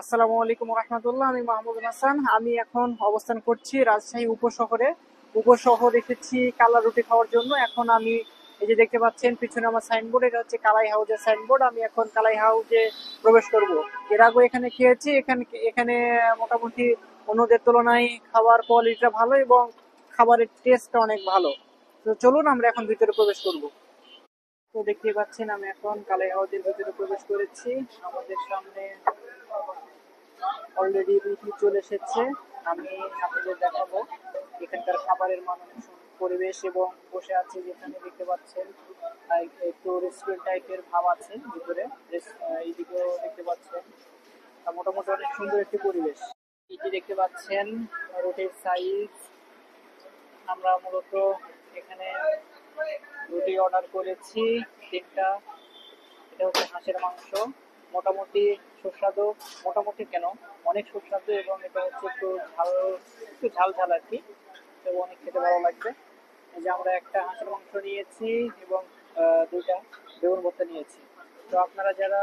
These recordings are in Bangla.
আসসালামু আলাইকুম রহমতুল্লাহ। আমি মাহমুদ হাসান। আমি এখন অবস্থান করছি রাজশাহী উপশহরে। উপশহর এসেছি কালা রুটি খাওয়ার জন্য। এখন আমি এই যে দেখতে পাচ্ছেন পিছনে আমার সাইনবোর্ড, এটা হচ্ছে কালাই হাউজের সাইনবোর্ড। আমি এখন কালাই হাউজে প্রবেশ করব। এর আগে এখানে খেয়েছি। এখানে এখানে মোটামুটি অন্যদের তুলনায় খাবার কোয়ালিটিটা ভালো এবং খাবারের টেস্টটা অনেক ভালো। তো চলুন আমরা এখন ভিতরে প্রবেশ করব। তো দেখতে পাচ্ছেন আমি এখন কালাই হাউজের ভিতরে প্রবেশ করেছি। আমাদের সামনে অলরেডি রুটি চলে এসেছে। আমি আপনাদের দেখাবো এখানকার খাবারের মান, অনেক সুন্দর পরিবেশ এবং বসে আছি যেখানে দেখতে পাচ্ছেন একটু রেস্টুরেন্ট টাইপের ভাব আছে ভিতরে। এইদিকেও দেখতে পাচ্ছেন মোটামুটি অনেক সুন্দর একটি পরিবেশ। এটি দেখতে পাচ্ছেন রুটির সাইজ। আমরা মূলত এখানে রুটি অর্ডার করেছি 3টা। এটা হচ্ছে হাঁসের মাংস, মোটামুটি সুস্বাদু। মোটামুটি কেন, অনেক সুস্বাদু এবং এটা হচ্ছে একটু ঝাল ঝাল আর কি। তো অনেক খেতে ভালো লাগবে। এই যে আমরা একটা হাঁসের মাংস নিয়েছি এবং 2টা বেগুন ভর্তা নিয়েছি। তো আপনারা যারা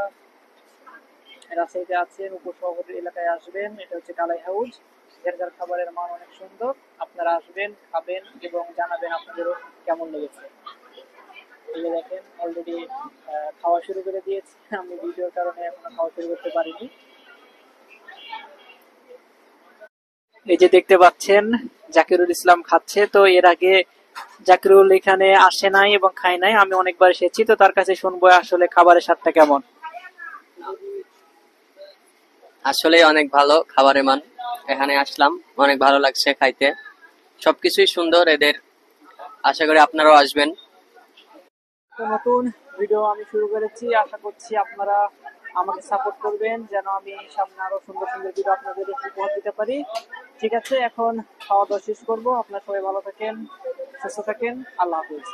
রাজশাহীতে আছেন, উপশহর এলাকায় আসবেন, এটা হচ্ছে কালাই হাউস। এখানকার খাবারের মান অনেক সুন্দর। আপনারা আসবেন, খাবেন এবং জানাবেন আপনাদেরও কেমন লেগেছে। এই যে দেখেন অলরেডি খাওয়া শুরু করে দিয়েছি। আমি ভিডিওর কারণে এখনো খাওয়া শুরু করতে পারিনি। এই যে দেখতে পাচ্ছেন জাকিরুল ইসলাম খাচ্ছে। তো এর আগে জাকিরুল এখানে আসে নাই এবং খায় নাই, আমি অনেকবার এসেছি। তো তার কাছে শুনবো আসলে খাবারের স্বাদটা কেমন। আসলে অনেক ভালো খাবারের মান। এখানে আসলাম, অনেক ভালো লাগছে খাইতে। সবকিছুই সুন্দর এদের। আশা করি আপনারাও আসবেন। তো নতুন ভিডিও আমি শুরু করেছি, আশা করছি আপনারা আমাকে সাপোর্ট করবেন যেন আমি সামনে আরো সুন্দর সুন্দর ভিডিও আপনাদের উপহার দিতে পারি। ঠিক আছে, এখন খাওয়া দাওয়া শেষ করবো। আপনারা সবাই ভালো থাকেন, সুস্থ থাকেন। আল্লাহ হাফিজ।